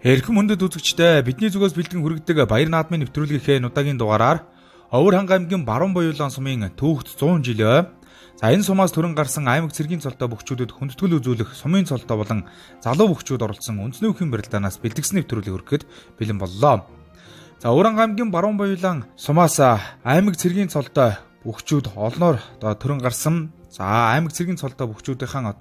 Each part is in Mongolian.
Эрхэм хүндэт үзэгчдээ бидний зүгээс бэлтгэн хүргэдэг Баяр наадмын нэвтрүүлгийнхээ удаагийн дугаараар Овөр ханга аймгийн Баруун Буюулан сумын түүхт 100 жилөө. За энэ сумаас төрөн гарсан аймаг цэргийн цолтой бөхчүүдэд хүндэтгэл үзүүлэх сумын цолтой болон залуу бөхчүүд оролцсон үндэсний өвхийн барилдаанаас бэлтгэсэн нэвтрүүлэг хүрэхэд бэлэн боллоо. За Овөр ханга аймгийн Баруун Буюулан сумаас аймаг цэргийн цолтой бөхчүүд олноор төрөн гарсан. За аймаг цэргийн цолтой бөхчүүдийн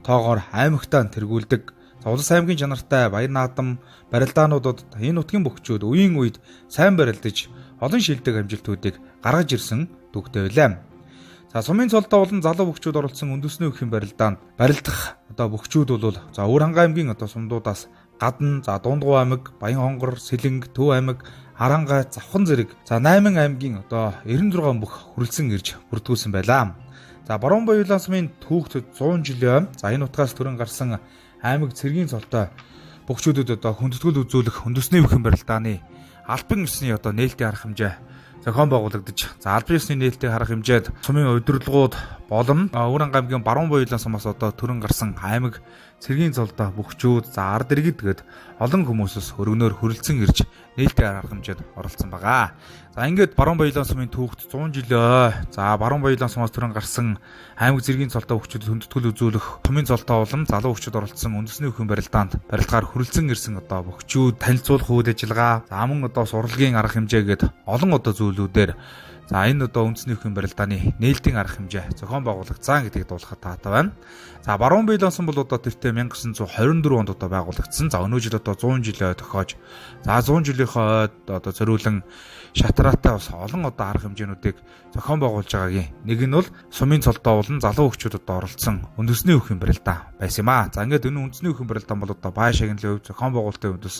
тоогоор аймагтаа тэргүүлдэг. Улс аймгийн чанартай баяр наадам барилдаануудад энэ нутгийн бөхчүүд үеийн үед сайн барилдаж олон шилдэг амжилтуудыг гаргаж ирсэн түүхтэй байлаа. За сумын цолтой болон залуу бөхчүүд оролцсон үндэсний өвхийн барилдаанд барилдах бөхчүүд бол Овөр ханга аймгийн сумдуудаас гадна Дундгов аймаг, Баян хонгор, Сэлэнг, Төв аймаг, Харанга, Завхан зэрэг 8 аймгийн 96 бүх хүрэлцэн ирж бүрдгүүлсэн байлаа. За Баруун Буюулан сумын түүхт 100 жилийн энэ утгаас төрөн гарсан аймаг цэргийн цолтой бөхчүүдэд хүндэтгэл үзүүлэх үндэсний өвхийн барилдааны албан ёсны нээлтийн арга хэмжээ зохион байгуулагдаж, албан ёсны нээлтийг харах хэмжээд сумын удирдлагууд болон Овөр ханга аймгийн Баруун Буюулан сумаас төрөн гарсан аймаг цэргийн цолтой бөхчүүд ард иргэд гээд олон хүмүүсээс өргөнөөр хүрэлцэн ирж нээлтийн арга хэмжээд оролцсон байгаа. За ингээд Баруун Буюулан сумын түүхт 100 жилөө. За Баруун Буюулан сумаас төрөн гарсан аймаг цэргийн цолтой бөхчүүдэд хүндэтгэл үзүүлэх сумын цолтой болон залуу бөхчүүд оролцсон үндэсний өвхийн барилдаанд барилгаар хүрэлцэн ирсэн бөхчүүд танилцуулах үйл ажиллагаа, мөн сурлагын арга хэмжээ гээд олон зүйлүүдээр энэ үндэсний өвхийн барилдааны нээлтийн арга хэмжээ зохион байгуулагдсан гэдгийг дуулахад таатай байна. За Баруун Буюулан сум бол тэртээ 1924 онд байгуулагдсан. За өнөө жил 100 жилээ тохиож 100 жилийнхоо зориулан шатраатай бас олон арга хэмжээнүүдийг зохион байгуулж байгаагийн нэг нь бол сумын цолтой болон залуу бөхчүүдэд оролцсон үндэсний өвхийн барилдаан байсан юм аа. За ингээд энэ үндэсний өвхийн барилдаан бол бай шагналын хувьд зохион байгуулалтын үндэс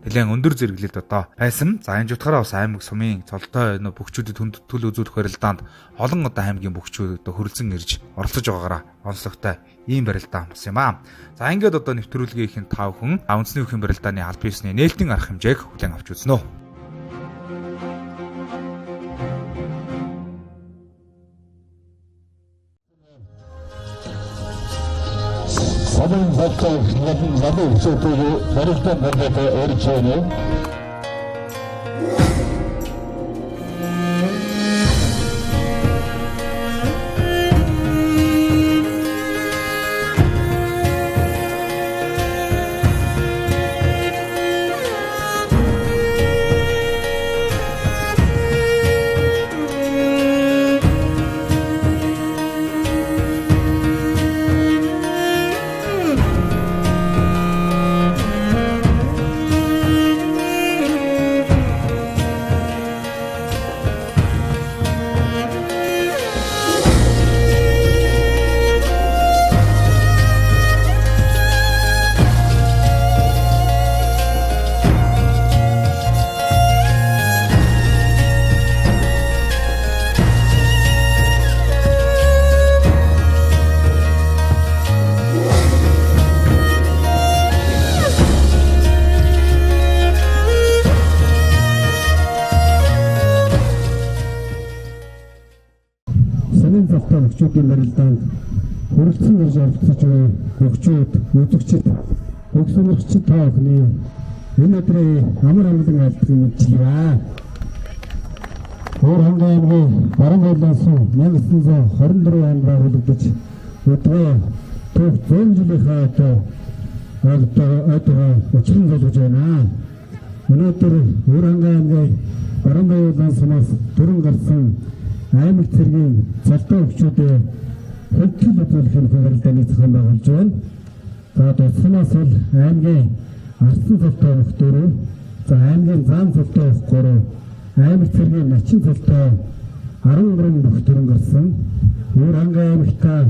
нэлээд өндөр зэрэглэлд байсан. За энэ жутгаараа бас аймаг сумын цолтой бөхчүүдэд хүндэтгэл үзүүлэх барилдаанд олон аймгийн бөхчүүд хүрэлцэн ирж оролцож байгаагаараа онцлогтой ийм барилдаан бас юм аа. За ингээд нэвтрүүлгийн 5 хүн үндэсний өвхийн барилдааны албан ёсны нээлтийн арга хэмжээг хүлээн авч үзнэ. Сабын болтой залуу бөхчүүдийг барилдаанд барьдаг орчны бөхчүүдийн барилдаанд хүрэлцэн ирж оролцож буй бөхчүүд, үзэгчид, бүх сонирхчид та бүхний энэ өдрийн амар амгалан айлтгыг мэдчилээ. Овөр ханга аймгийн Баруун Буюулан сум 1924 онд байгуулагдаж өдгөө төв 100 жилийнхаа учрын болгож байна. Өнөөдөр Овөр ханга аймгийн Баруун Буюулан сумаас төрөн гарсан аймаг цэргийн цолтой бөхчүүдийн хүндэтгэл үзүүлэх барилдааны зохион байгуулж байна. За тусмаас бол аймгийн ардсан цолтой бөхчдөрөө, аймгийн зам цолтой бөхчдөрөө, аймаг цэргийн начин цолтой 13 бөхч төрөн гарсан. Овөр ханга аймагтаа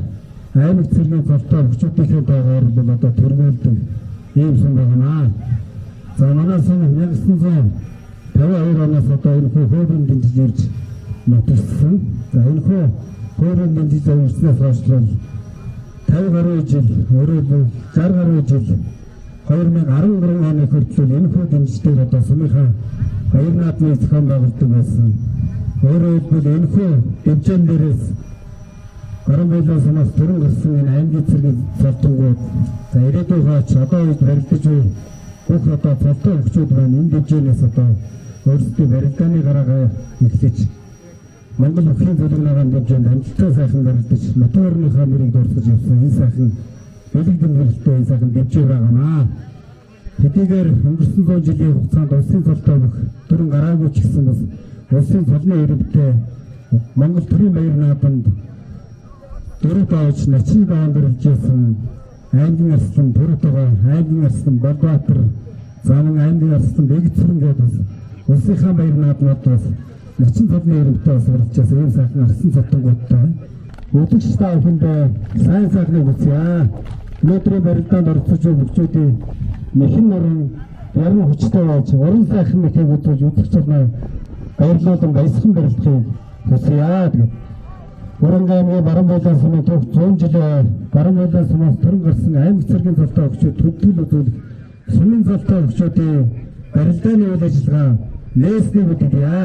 аймаг цэргийн цолтой бөхчүүдийн тоогоор бол тэргүүлдэг ийм сум байна. За манай сум 1952 оноос энэ хөөбөнд дэмжиж ирж нотсон. За энэ хөөбөнд дэмжиж ирснээс хойш 50 гаруй жил, өөрөөр 60 гаруй жил 2013 оны хүртэл энэ дэмжлэгээр сумынхаа баяр наадмыг зохион байгуулдаг байсан. Өөрөөр хэлбэл энэ дэмжлэгэн дээрээс Баруун Буюулан сумаас төрөн гарсан энэ аймгийн цэргийн цолтонгууд ирээдүйн хаач одоо үед барилдаж буй бүх одоо цолтой өгчүүд байна энэ дэвжээнээс одоо өөрсдөө барилдааны гараагаа эхлэж Монгол өхлийн зөвлөгөөний хэмжээнд амжилттай сайхан барилдаж моторныхаа нэрийг дурсаж явсан энэ сайхан бэлэгдэн хэлтэй энэ сайхан дэвжээ байгаамаа. Хэдийгээр өнгөрсөн 100 жилийн хугацаанд улсын цолтой бүх төрөн гараагүй ч гэсэн бас улсын цолны иргэдтэй Монгол төрийн баяр наадамд дөрөв тааж начин даан дөрвжсэн аймгийн арслан Төрөтөгөө аймгийн арслан Болбаатар замын аймгийн арслан Бэгцэрэн гэдэг бас улсынхаа баяр наадмад бас начин цолны иргэдтэй бас оролцсон ийм сайхан арслан цолтонгуудтай өдөгч та бүхэндээ сайн сайхныг хүсье. Өнөөдрийн барилдаанд оролцож буй бүгдүүдийн нэхэн нуран яран хүчтэй байж уран сайхан мэхийг үзүүлж үзэгч болно баярлуулан баясхан барилдахыг хүсье гэдэг. Уранга аймгийн баруун байлаа сумын түүх 100 жилийн баруун байлаа сумаас төрөн гарсан аймаг цэргийн цолтой өгчүүд төвдөл үзүүлэх сумын цолтой өгчүүдийн барилдааны үйл ажиллагаа нээсний бүтэдье.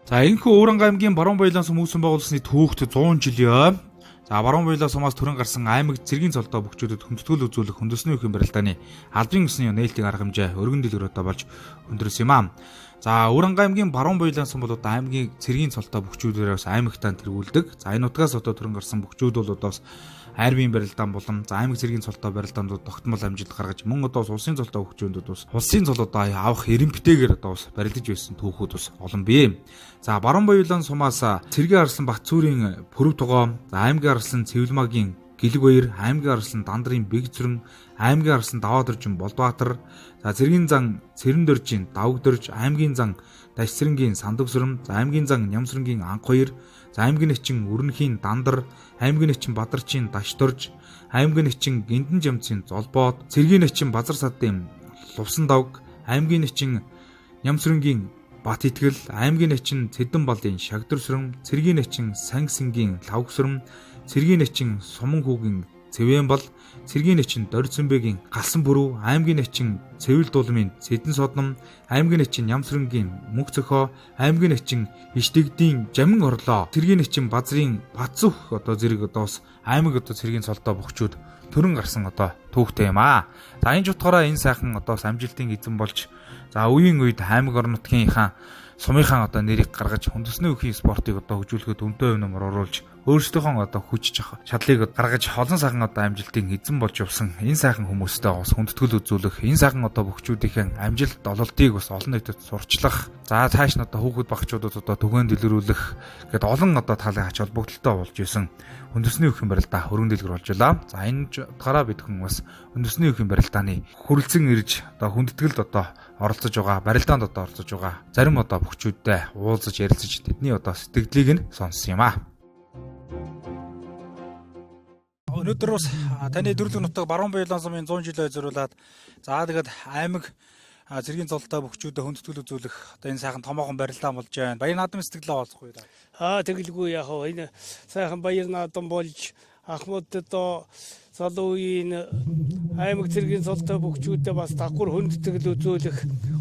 За энэхүү Өвөрангай аймгийн Баруун Баялаан сум үүсгэн байгуулсны түүхт 100 жилийн. За Баруун Баялаан сумаас төрөн гарсан аймаг цэргийн цолтой бүгчүүдэд хүндэтгэл үзүүлэх үндэсний өхөн барилдааны албан ёсны нээлтийг арга хэмжээ өргөн дэлгүүрөөр болж өндөрлсөн юм аа. За Өвөрангай аймгийн Баруун Баялаан сум бол одоо аймгийн цэргийн цолтой бүгчүүдээрээс аймагтаа тэргүүлдэг. За энэ утгаас одоо төрөн гарсан бүгчүүд бол одоо хайрын барилдаан болон за аймаг цэргийн цолтой барилдаанууд тогтмол амжилт гаргаж мөн одоо улсын цолтой бүгчүүдэд бас улсын цолоодоо авах эренбитэйгээр одоо бас барилдаж байсан түүхүүд бас олон бий. За Баруун Баялаан сумаас цэргийн арслан Батцүүрийн Пүрэв тугоо, за аймгийн арслан Цэвлмагийн Гэлэг баяр, аймгийн арслан Дандарын Бэгзүрэн, аймгийн арслан Даваадоржин Болдбаатар, за цэргийн зан Цэрэндөржин Давгдорж, аймгийн зан Дашцэрэнгийн Сандагсүрэн, за аймгийн зан Нямсрэнгийн Анх баяр, за аймгийн эчин Өрнөхийн Дандар, аймгийн эчин Бадарчин Дашторж, аймгийн эчин Гиндэн Жамцын Золбоод, цэргийн эчин Базар садын Лувсан давг, аймгийн эчин Нямсрэнгийн Бат итгэл, аймгийн эчин Цэдэн балын Шагдрүсрэн, цэргийн эчин Сангсэнгийн Лавгсүрэн, цэргийн эчин Суман хүүгийн Цэвэнбал, цэргийн эчин Дорцонбэгийн Галсан бүрүү, аймгийн эчин Цэвэл дулмын Цэдэн содном, аймгийн эчин Нямсрэнгийн Мөнх цохоо, аймгийн эчин Иштэгдийн Жамин орлоо, цэргийн эчин Базрын Бадзүх одоо зэрэг одоо бас аймаг одоо цэргийн цолдоо бохчууд төрөн гарсан одоо түүхтэй юм аа. За энэ жутгаараа энэ сайхан одоо бас амжилтын эзэн болж за үеийн үед аймаг орон нутгийнхаа сумынхаа одоо нэрийг гаргаж хүндэсний өхийн спортыг одоо хөгжүүлэхэд өмдөө юмнамар оруулж өөрсдийнхөө одоо хүч чадлыг гаргаж олон сайхан одоо амжилтын эзэн болж явсан энэ сайхан хүмүүстэй бас хүндэтгэл үзүүлэх энэ сайхан одоо бөхчүүдийн амжилт ололтыг бас олон нийтэд сурчлах за цааш нь одоо хүүхэд багчуудад одоо түгээн дэлгэрүүлэх гэд олон одоо талын ач холбогдолтой болж исэн үндэсний өхийн барилдаа хөргөн дэлгэр болж байлаа. За энэ утгаараа бид хүн бас үндэсний өхийн барилдааны хүрэлцэн ирж одоо хүндэтгэлд одоо оролцож байгаа, барилдаанд одоо оролцож байгаа зарим одоо бөхчүүдтэй уулзаж ярилцаж тэдний одоо сэтгэлийг нь сонссон юм аа. Өнөөдөр бас таны дөрвөлг нутаг Баруун Баялаан сумын 100 жилээ зориулаад за тэгээд аймаг цэргийн цолтой бөхчүүдэд хүндэтгэл үзүүлэх одоо энэ сайхан томоохон барилдаан болж байна. Баяр наадам сэтгэлээ олцохгүй да. Тэгэлгүй яг энэ сайхан баяр наадам болж Ахмаддоо залуугийн аймаг цэргийн цолтой бөхчүүдэд бас давхар хүндэтгэл үзүүлэх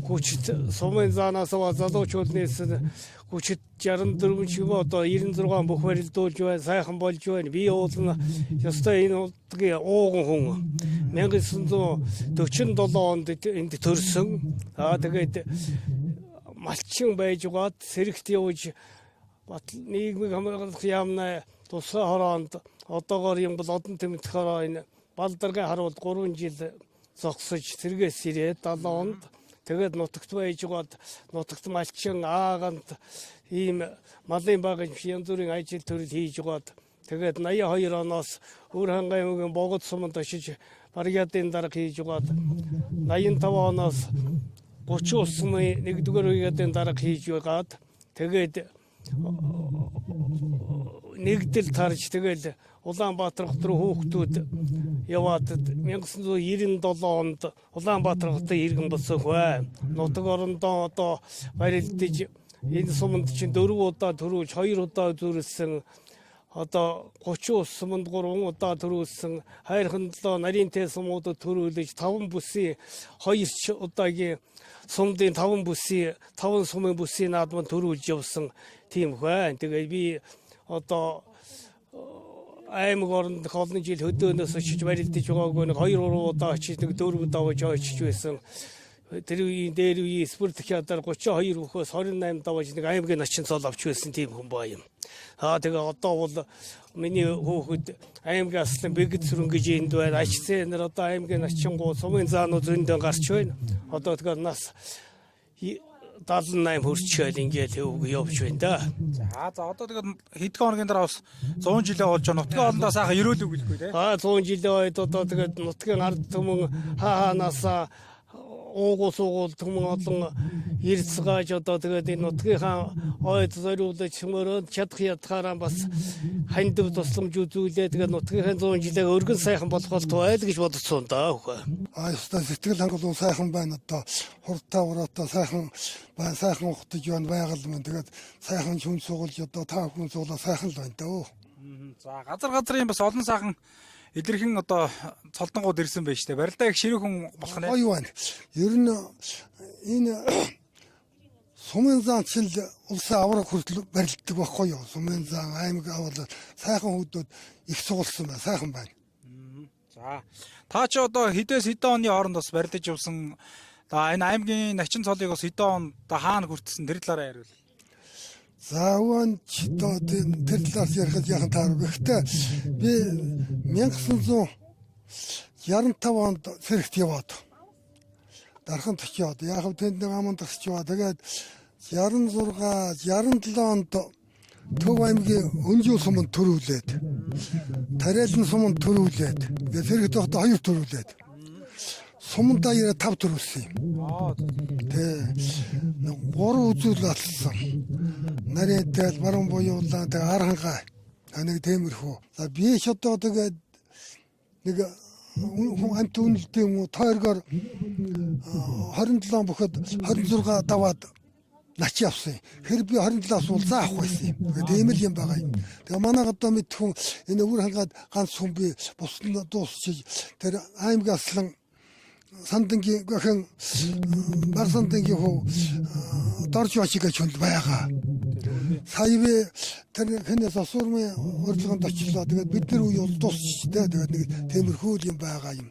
хүчит сумын заанаас залуучууд нээсэн хүчит 64 ч юм уу одоо 96 бүх барилдуулж байна, сайхан болж байна. Би уулна ёстой энэ удгийн ууган хүн 1947 онд энд төрсөн. Тэгээд малчин байж гоод сэрэгт явж нийгмийг хамгаалах яамна тусгай хороонд одоогоор юм бол одон тэмдэх хороо энэ Балдаргын харуулд 3 жил зогсож сэргээс ирээд 70 онд тэгээд нутагт байж гоод нутагт малчин аагант ийм малын баг янз бүрийн ажил төрөл хийж гоод тэгээд 82 оноос Өвөрангай аймгийн Богод суманд очиж баригадын дарга хийж гоод 85 оноос 30 улс сумын 1-р бригадын дарга хийж байгаад тэгээд нэгдэл тарж тэгэл Улаанбаатар хот руу хүүхдүүд яваад 1997 онд Улаанбаатар хотод иргэн болсон хөө. Нутаг орондоо одоо барилдаж энэ суманд чинь 4 удаа төрүүлж 2 удаа зүрэлсэн одоо 30 улс суманд 3 удаа төрүүлсэн хайрхан 7 нарийнтэй сумуудад төрүүлж 5 бүсийн 2 удаагийн сумдын 5 бүсийн 5 сумын бүсийн наадманд төрүүлж явсан тийм хөө. Тэгээд би одоо аймаг оронд олон жил хөдөөнөөс очиж барилдаж байгаагүй нэг 2-3 удаа очиж нэг 4 удаа очиж байсан. Тэр үеийн дээр үеийн спортхиадар 32 бүхөөс 28 давж нэг аймгийн начин цол авч байсан тийм хүн баа юм. Тэгээ одоо бол миний хүүхэд аймгийн аслан Бэгзүрэн гэж энд байна. Ачцээ нар одоо аймгийн начингуу сумын заанууд зөндөө гарч байна. Одоо тэгээ нас 78 хүрчээл ингээд явж байна да. За одоо тэгээд хэдхэн хоногийн дараа бас 100 жилээ болж байгаа нутгийн олондоо сайхан ерөөлөв гэлгүй те. 100 жилээ ойд одоо тэгээд нутгийн ард түмэн хаанаас уугуул түмэн олон ирцгааж одоо тэгээд энэ нутгийнхаа ойд зориулж мөрөнд чадах ятгаараа бас хандив тусламж үзүүлээ. Тэгээд нутгийнхаа 100 жилээ өргөн сайхан болгох байл гэж бодсон да хөө. Яста сэтгэл хангалуун сайхан байна одоо хурдтай ураатай сайхан ухтаж байна байгаль маань тэгээд сайхан хүн суулж одоо та хүн суулаа сайхан л байна даа. За газрын бас олон сайхан илэрхэн одоо цолдонгууд ирсэн байж тээ. Барилдаа их ширүүхэн болох нэ. Гоё байна. Ер нь энэ Сумын зан чил улсын авраг хүртэл барилддаг байхгүй юу? Сумын зан аймаг авал сайхан хүмүүс их суулсан байна. Сайхан байна. За. Та чи одоо хэдээс хэдэн оны хооронд бас барьдаж явсан. Энэ аймгийн начин цолыг бас хэдэн он хаана хүртсэн тэр талаараа яриул. За уун ч одоо тэр талаас ярихад яхан таарав. Гэхдээ би 1965 онд сэрэгт яваад дархан төчөөд яг хөө тэнд нэг аман тагсчваа. Тэгээд 66 67 онд Төв аймгийн Өнжил суманд төрүүлээд Тариалан суманд төрүүлээд тэгээд сэрэгт байхдаа 2 төрүүлээд суманд аяра 5 төрүүлсэн юм. Тэгээ 3 үзүүл алсан. Нарийнтай баруун буюулаа тэгээ архангаа нэг темирхүү. За би ч одоо тэгээд нэг амт үнэлтэй юм уу тойргоор 27 боход 26 даваад нач явсан. Хэр би 27-аас бол заах байсан юм. Тийм л юм байгаа юм. Тэгээ манай одоо мэдхүн энэ өвөр хангаад ганц хүн би бусна дуусчих тэр аймгаслан сандангийн гэх бар сандангийн хөө дорж очиг гэж байгаа. Сая би тэр хэнээс асуурмын урилганд очлоо. Тэгээд бид нар үе бол дуусчихтэй. Тэгээд нэг темирхүү юм байгаа юм.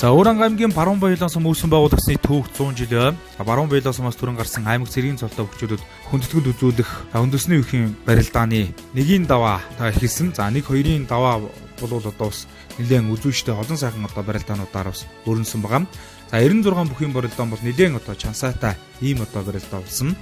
За Өөранги аймгийн Баруун Баялан сум үүсгэн байгуулагдсны түүх 100 жил. Баруун Баялан сумаас түрэн гарсан аймаг цэргийн цолтой хүчүүдэд хүндэтгэл үзүүлэх үндэсний үеийн барилдааны нэгийн даваа эхэлсэн. За 1-2-ын даваа бол одоо бас нэлээд үзүүштэй олон сайхан одоо барилдаануудаар бас өрнөсөн байгаа. За 96 бүхий барилдаан бол нэлээд одоо чансаатай ийм одоо барилдаа болсон.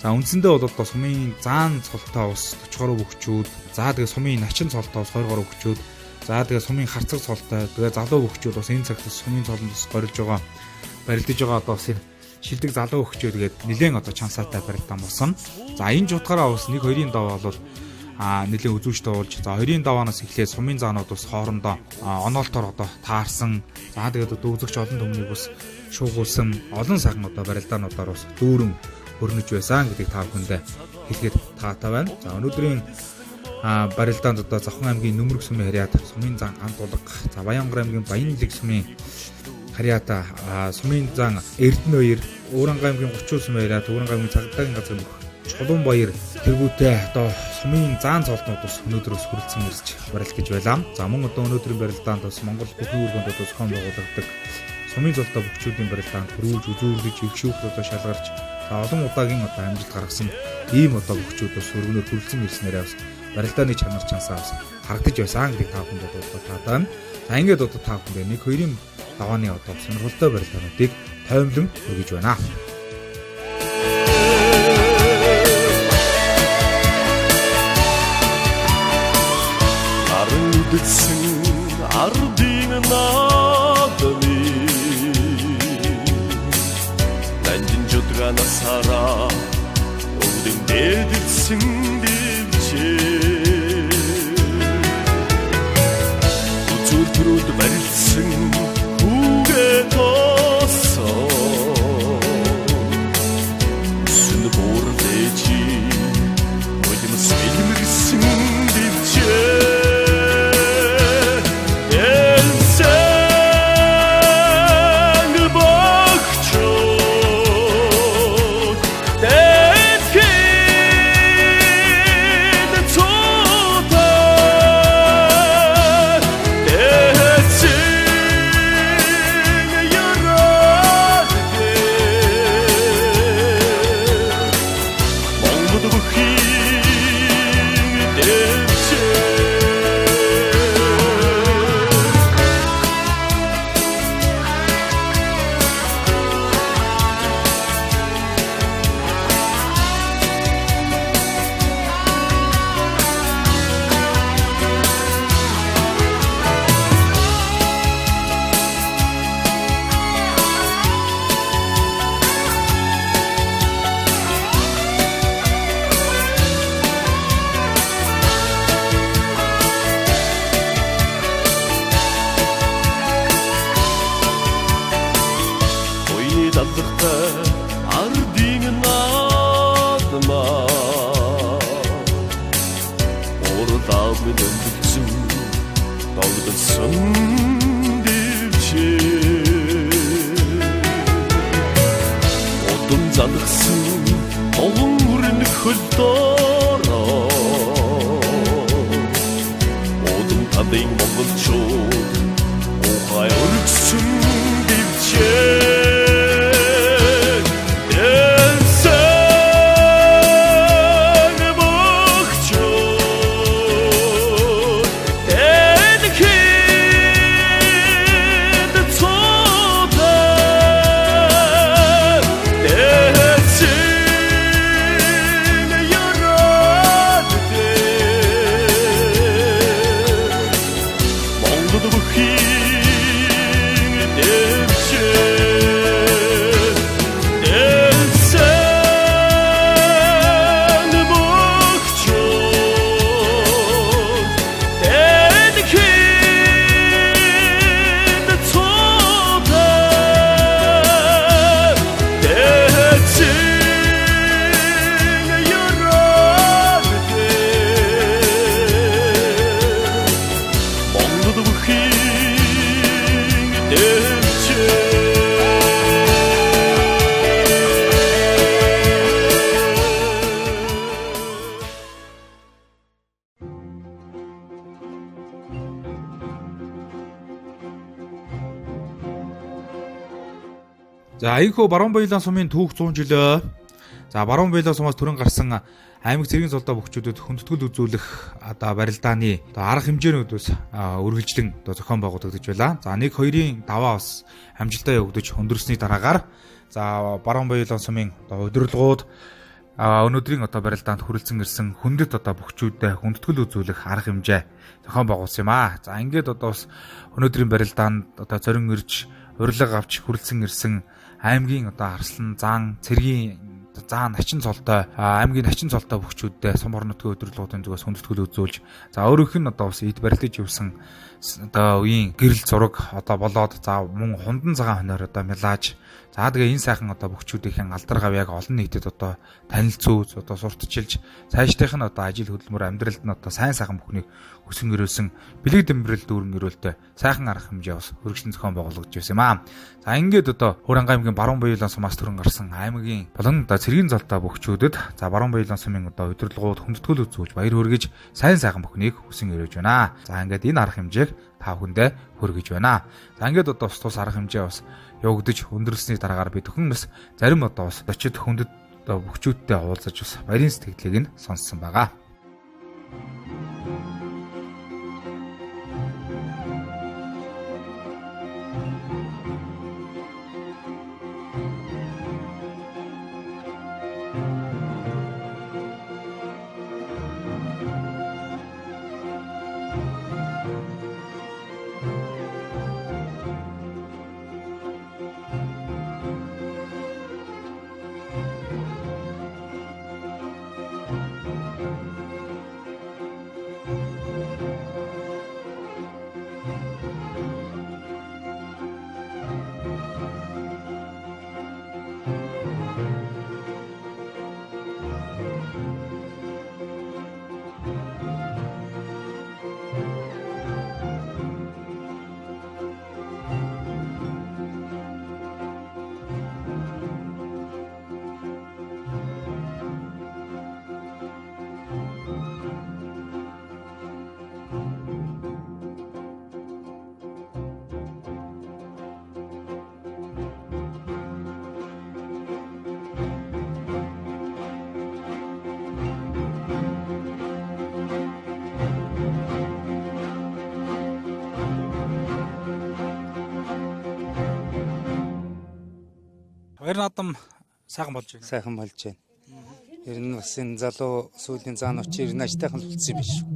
За үндсэндээ бол одоо сумын заан цолтой ус 40 гаруй бүхчүүд, за тэгээ сумын начин цолтой ус 20 гаруй бүхчүүд, за тэгээ сумын харцаг цолтой, тэгээ залуу бүхчүүд бас энэ цагт сумын цолонд бас горилж байгаа, барилдаж байгаа одоо бас шилдэг залуу бүхчүүд тэгээд нэлээд одоо чансаатай барилдаан болсон. За энэ жутгаараа бас 1-2-ын даваа бол нэлээд үзүүштэй болж, за 2-ын даваанаас эхлээд сумын заанууд бас хоорондоо оноолтоор одоо таарсан. За тэгээд дүүзэгч олон төмнийг бас шуугуулсан олон сайхан одоо барилдаануудаар бас дүүрэн хөрнөж байсан гэдгийг та бүхэндээ хэлгээд таатай байна. За өнөөдрийн барилдаанд одоо Завхан аймгийн Нөмрөг сумын харьяат, сумын зан Гант улга, за Баянгар аймгийн Баянлэг сумын харьяата, сумын зан Эрдэнэ 2, Өөранги аймгийн 30 сумын харьяат, Өөранги аймгийн Цагдаагийн газар Чулуун баяр тэргүүтээ одоо сумын заан цолтнууд бас өнөөдрөөс хүрэлцэн ирж барил гэж байлаа. За мөн одоо өнөөдрийн барилдаанд бас Монгол бүхий өргөнд одоо зохион байгуулагддаг сумын цолтой бүхчүүдийн барилдаанд төрүүлж, үзүүлж, өвшөөх одоо шалгарч, за олон удаагийн одоо амжилт гаргасан ийм одоо бүхчүүд бас өргөнөөр хүрэлцэн ирснээрээ бас барилдааны чанар чансаа бас харагдаж байсан гэдэг та бүхэнд одоо таатай. За ингээд одоо та бүхэнд 1-2-ын давааны одоо сонирхолтой барилдаануудыг тоймлон өгж байна. Ардсан ардын наадами нандин жудганасара өвдөн дээдсэн дивчээ үзүүл төрүүд барилсан хүүгээ тосоо сүн бүр дэжи өдмөс билмэрсэн дивчээ Олон үрнэх хөлдөрөө Одон табын монголчууд ухай өргсөн дэвчээ За аяйхөө баруун баялаан сумын түүх 100 жилөө. За баруун баялаан сумаас төрөн гарсан аймаг цэргийн золдоо бөхчүүдэд хүндэтгэл үзүүлэх барилдааны арга хэмжээнүүдээс үргэлжлэн зохион байгуулагдаж байна. За 1-2-ын даваа бас амжилтаа явагдаж өндөрсний дараагаар за баруун баялаан сумын удирдлагууд өнөөдрийн барилдаанд хүрэлцэн ирсэн хүндэт бөхчүүдэд хүндэтгэл үзүүлэх арга хэмжээ зохион байгуулсан юм аа. За ингээд бас өнөөдрийн барилдаанд зорин ирж урилга авч хүрэлцэн ирсэн аймгийн Арслан, Зан, Цэргийн заа начин цолтой аймгийн начин цолтой бөхчүүдэд сум орон нутгийн удирдлагуудын зүгээс хүндэтгэл үзүүлж за өөрөөх нь бас эд барилдаж явсан үеийн гэрэл зураг болоод за мөн хундан цагаан хоноор мэлааж за тэгээ энэ сайхан бөхчүүдийн алдар гав яг олон нийтэд танилцуулж сурталчилж цаашдынх нь ажил хөдөлмөр амьдралд нь сайн сайхан бүхнийг өсөн өрөөсөн бэлэг дэмбэрэл дүүрэн өрөөлтэй сайхан арга хэмжээ бас хөргөжлөн зохион байгуулагдж байсан юм аа. За ингээд Хөрөнгө аймгийн баруун баялаан сумаас төрөн гарсан аймгийн болон цэргийн золтой бөхчүүдэд за баруун баялаан сумын удирдлагууд хүндэтгэл үзүүлж баяр хүргэж сайн сайхан бүхнийг өсөн өрөөж байна. За ингээд энэ арга хэмжээг та бүхэндээ хүргэж байна. За ингээд тус арга хэмжээ бас явагдаж өндөрсний дараагаар бид бүхэн бас зарим бас очид хүндэт бөхчүүдтэй уулзаж бас баярын сэтгэлийг нь сонссон байгаа. Баяр наадам сайхан болж байна. Сайхан болж байна. Ер нь бас энэ залуу сүүлийн заанууч ер нь ажтайхан болсон юм биш үү?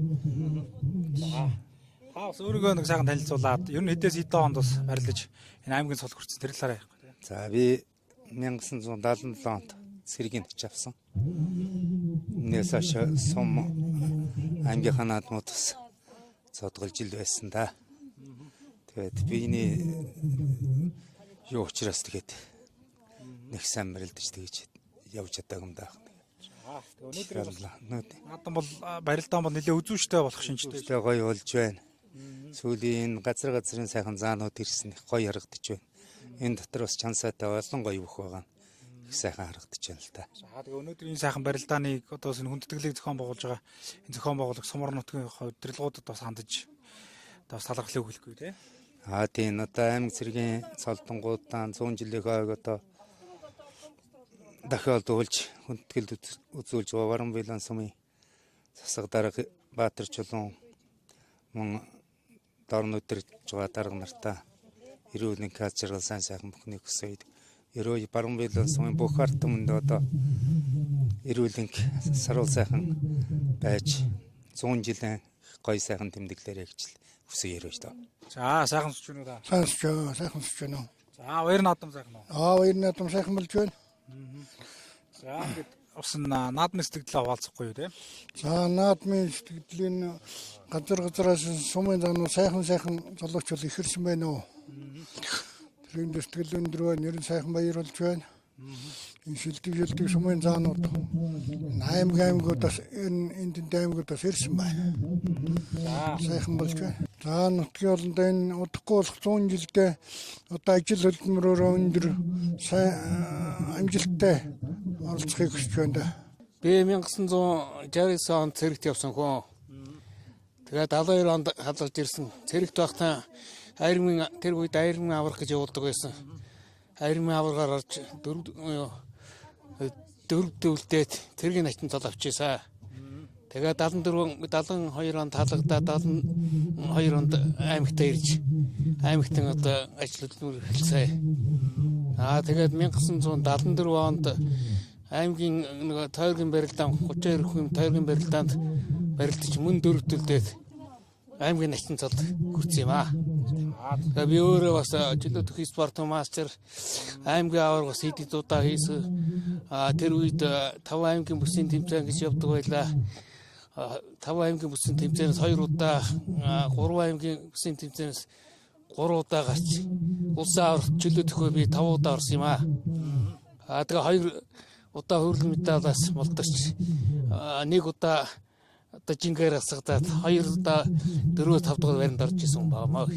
Та бас өөрийгөө нэг сайхан танилцуулаад ер нь хэдээс хэдэн онд бас барилж энэ аймгийн цол хүрсэн тэр талаараа яах вэ? За би 1977 онд цэргийн хүч авсан. Нээс хойш сум аймгийнхаа наадмууд бас цодголж ил байсан да. Тэгээд биений юу учраас тэгээд нэг сайн барилдаж тэгж явж чадаагүй юм даа. Өнөөдөр наадам бол барилдаан бол нэлээ үзүүштэй болох шинжтэй. Гоё болж байна. Сүүлийн газрын сайхан заанууд ирсэн гоё харагдаж байна. Энэ дотор бас чансаатай олон гоё бүх байгаа. их сайхан харагдаж байна л да. За тэгээ өнөөдөр энэ сайхан барилдааныг одоо энэ хүндэтгэлийг зохион байгуулж байгаа энэ зохион байгуулах Сумар нутгийн удирдлагуудад бас хандаж одоо салархлыг өгөхгүй тий. Тийм одоо аймаг цэргийн цолдонгуудаа 100 жилийн хойг одоо дахиад уулж хүндэтгэл үзүүлж байгаа Баруун Баялаан сумын засаг дарга Баатар чулуун мөн дорн өдөрж байгаа дарга нартаа эрүүл мэндийн каз жаргал сайн сайхан бүхнийг хүсээд ерөө Баруун Баялаан сумын бүх ард түмэнд одоо эрүүл мэндийн сарвал сайхан байж 100 жилийн гоё сайхан тэмдэглээрэй гэж хүсэж ярив шүү дээ. За сайхан сууч байна уу та? Сайхан сууч байна уу? За баяр наадам сайхан уу? Баяр наадам сайхан болж байна. За ингээд ус наадмын сэтгэлээ хуваалцахгүй юу те? За наадмын сэтгэлийн газраас сумын заануу сайхан залуучууд ихэрсэн байна уу? Тэрийн сэтгэл өндөр байна, нэр сайхан баяр болж байна. Энэ шилдэг сумын заанууд аймагуудаас энэ аймагуудаас ирсэн байна. Сайхан болж байна. За нутгийн олонд энэ удахгүй болох 100 жилдээ одоо ажил хөдөлмөрөөр өндөр амжилттай оролцохыг хүсэж байна да. Би 1969 онд цэрэгт явсан хүн. Тэгээд 72 онд халдаж ирсэн. Цэрэгт байхдаа тэр үед айрмын аврах гэж явуулдаг байсан. Айрмын аврагаар орж дөрвдөлдөөд цэргийн начин цол авчихсан. Тэгээд 72 онд халагдаад 72 онд аймагтаа ирж аймагтан одоо ажил хөдөлмөр эхэлсэн. Тэгээд 1974 онд аймгийн нэг тойргийн барилдаан 32 хүн тойргийн барилдаанд барилдаж мөн дөрвдөлдөөд аймгийн начин цол хүрсэн юм аа. Тэгээд би өөрөө бас жилийн төх спорт мастер аймгийн аварга сэдидуудаа хийсэн. Тэр үед 5 аймгийн бүсийн тэмцээн гэж явдаг байлаа. 5 аймгийн бүсийн тэмцээнээс 2 удаа 3 аймгийн бүсийн тэмцээнээс 3 удаа гарч улсын аварга жилийн төхөө би 5 удаа орсон юм аа. Тэгээ 2 удаа хөрөлн медалаас мултарч 1 удаа одоо жингээр асагдаад 2 удаа 4-5 дахь байранд орж исэн юм байна маа.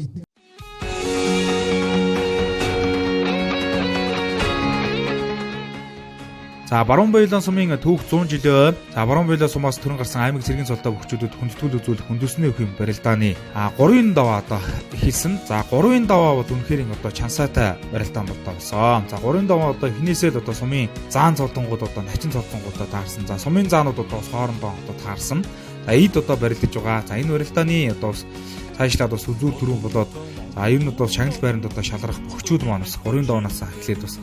За Баруун Баялаан сумын түүх 100 жилийн за Баруун Баялаан сумаас төрөн гарсан аймаг цэргийн цолтой бүхчүүдэд хүндэтгэл үзүүлэх хүндэсний өхөн барилдааны 3-ын даваа одоо хийсэн. За 3-ын даваа бол үнэхээр одоо чансаатай барилдаан болсон. За 3-ын даваа одоо хинээсээ л одоо сумын заан цолдонгууд одоо начин цолдонгуудаа таарсан. За сумын заанууд одоо хоорондоо одоо таарсан. За эд одоо барилдаж байгаа. За энэ барилдааны одоо цаашлаад бас үзүүр төрөн болоод за ер нь одоо шагнал байранд одоо шалрах бүхчүүд маань бас 3-ын даваанаас эхлээд бас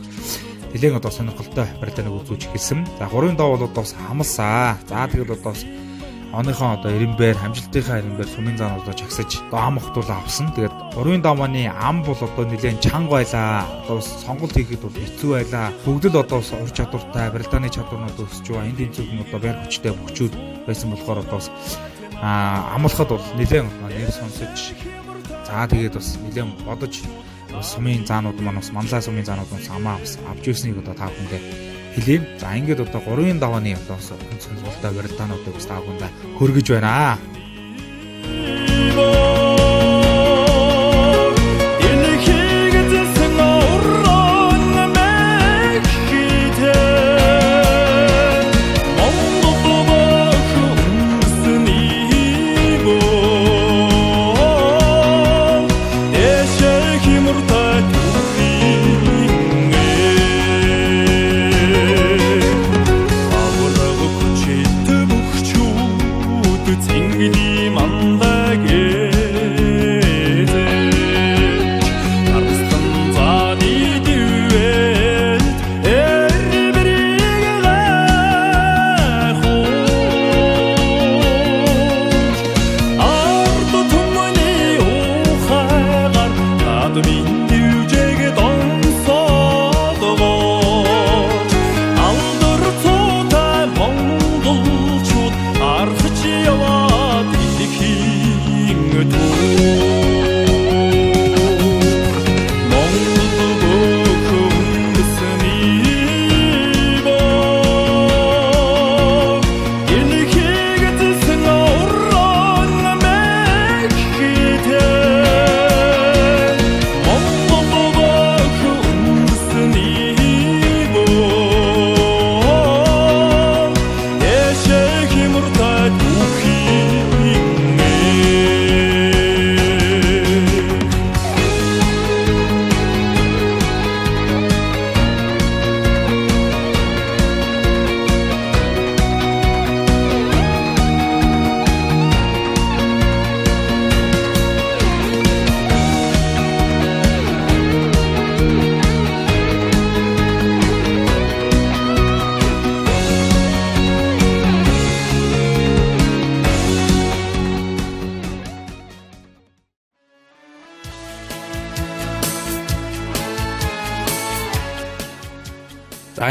нэлээд одоо сонирхолтой барилдааныг үзүүлж эхэлсэн. За 3-ын даваа бол одоо хамсаа. За тэгэл одоо оныхон одоо эренбээр хамжилтынхаа эренбээр сумын заануудаа чагсаж одоо ам хтуул авсан. Тэгээд 3-ын давааны ам бол одоо нэлээд чанга байлаа. Одоо сонголт хийхэд бол хэцүү байлаа. Бүгд л одоо ур чадвартай барилдааны чадварнууд өсөж байгаа. Энд тэнцвэр нь одоо байр хүчтэй бүхчүүд байсан болохоор одоо амлахад бол нэлээд нэр сонсож за тэгээд бас нэлээд бодож сумын заанууд маань бас манлай сумын заанууд амаа авч ирснийг одоо та бүхэндээ хэлье. За ингээд одоо 3-ын давааны одоо сонирхолтой барилдаануудыг бас та бүхэндээ хүргэж байна. Зингли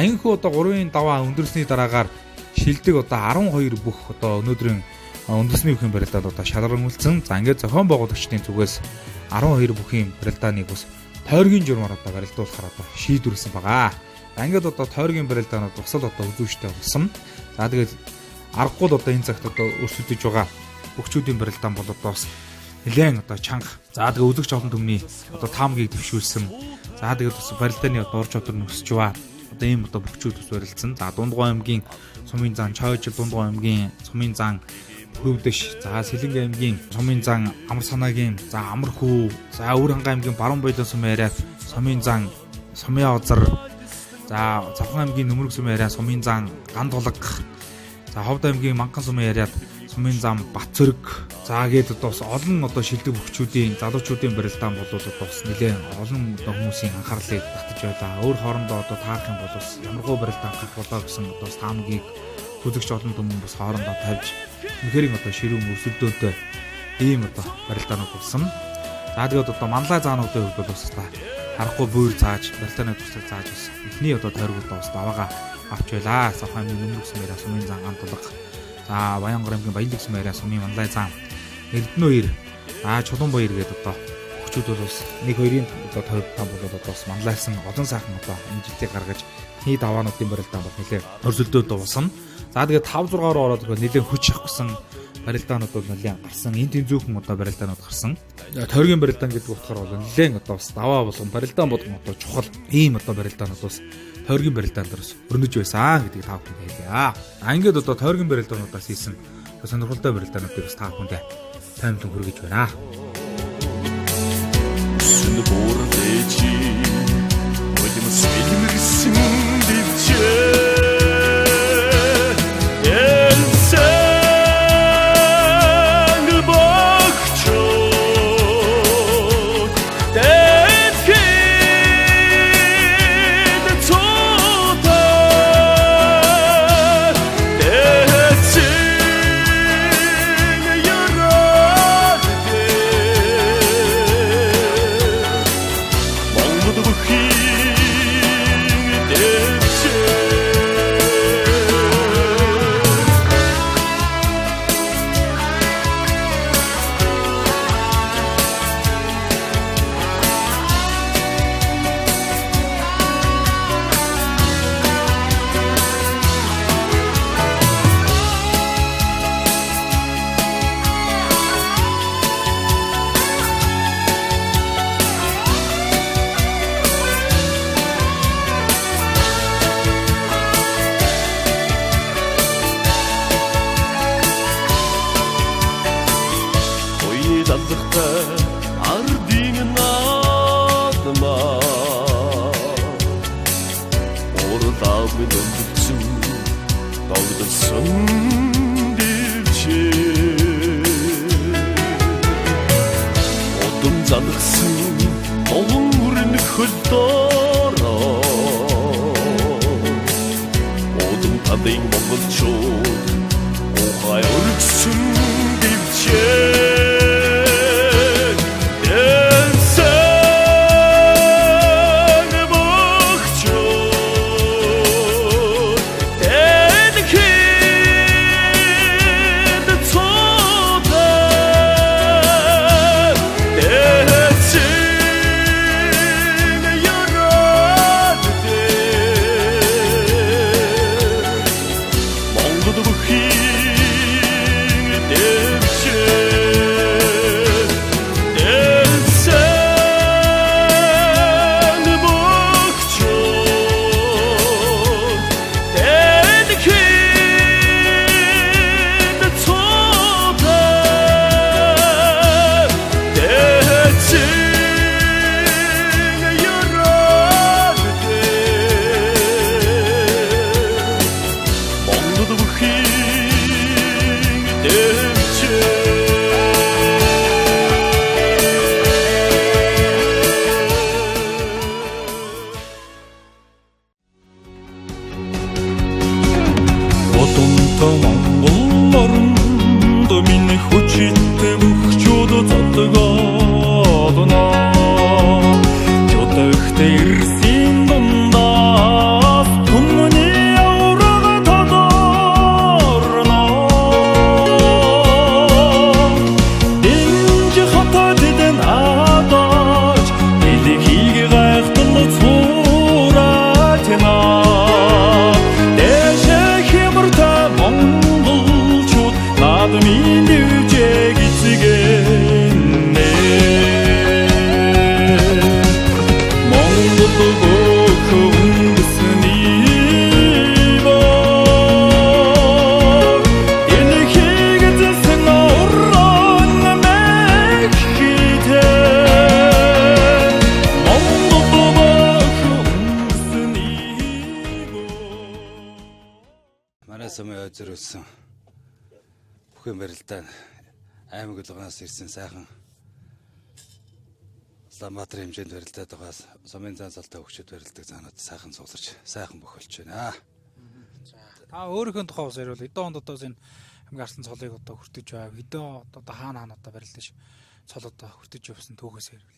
За энэхүү одоо 3-ын даваа өндөрсний дараагаар шилдэг одоо 12 бүх одоо өнөөдрийн үндэсний бүхийн барилдаанд одоо шалгаруулсан. За ингээд зохион байгуулагчдын зүгээс 12 бүхийн барилдааныг бас тойргийн журмаар одоо барилдуулахаар одоо шийдвэрлсэн байгаа. За ингээд одоо тойргийн барилдаанууд тусал одоо үзүүштэй болсон. За тэгээд аргагүй одоо энэ цагт одоо өрсөлдөж байгаа бүгчүүдийн барилдаан бол одоо бас нэлээд одоо чанга. За тэгээд үзэгч олон түмний одоо таамгийг дэвшүүлсэн. За тэгээд бас барилдааны одоо ур чадвар нь өсөж байгаа. Одоо ийм одоо бүгчүүд ус барилдсан. За Дундгой аймгийн Сумын зан, Чойжил Дундгой аймгийн Сумын зан, Хөвдөш, за Сэлэнгэ аймгийн Сумын зан, Амар санаагийн, за Амархүү, за Өвөр хангай аймгийн Баруун Баялаг сумын арай Сумын зан, Сумын озар, за Завхан аймгийн Нөмөрг сумын арай Сумын зан, Ган тулаг, за Ховд аймгийн Манган сумын арай Сумын зам, Батцэрэг, за гээд одоо бас олон одоо шилдэг бүгчүүдийн залуучуудын барилдаан бол одоо бас нэлээд олон одоо хүмүүсийн анхаарлыг татаж байлаа. Өөр хоорондоо одоо таарах юм бол бас ямаргүй барилдаан гарах болоо гэсэн одоо таамгийг үзэгч олон хүмүүс бас хоорондоо тавьж үнэхээр одоо ширүүн өрсөлдөөнтэй ийм одоо барилдаанууд болсон. За тэгээд одоо манлай заануудын хувьд бол бас та харахгүй буур зааж барилдааны туслаг зааж бас эхний одоо тойргууд бас даваага авч байлаа. Завхан аймгийн Нөмөрг сумын Сумын зан Ган тулаг, за Баянгар аймгийн Баялаг сумын Сумын манлай зан, Эрдэнэ 2, Чулуун баяр гэдэг одоо бүгчүүд бол бас 1-2-ын одоо тойрог там бол одоо бас манлайлсан олон сайхан одоо энэ жилийг гаргаж хий даваануудын барилдаан бол нэлээд өрсөлдөөд болсон. За тэгээд 5-6-аар ороод нэлээд хүч авсан барилдаанууд бол нэлээд гарсан. Энд тэнцүүхэн одоо барилдаанууд гарсан. Тойргийн барилдаан гэдэг утгаар бол нэлээд одоо бас даваа болгон барилдаан болгон одоо чухал ийм одоо барилдаанууд бас тойргийн барилдаан дээр бас өрнөж байсан гэдгийг та бүхэнд хэлье. Ингээд одоо тойргийн барилдаануудаас хийсэн сонирхолтой барилдаануудыг бас та бүхэнд таймлан хүргэж байна. Сүн бордечи Модимс билмэрсэн дэвчээ Ирсэн дундаас түн Манай сумын ойзор өссөн бүхэн барилдаан аймаг улгаас ирсэн сайхан Улаанбаатар хэмжээнд барилдаад байгаа сумын зан салтай хөгжөд барилдаг заанууд сайхан сууларч сайхан бөхөлж байна. Та өөрийнхөө тухай бас ярил. Хэдэн онд одоо энэ хамгийн арслан цолыг одоо хүртэж байв. Хэдэн одоо хаана одоо барилдаж цол одоо хүртэж явсан түүхээс ярил.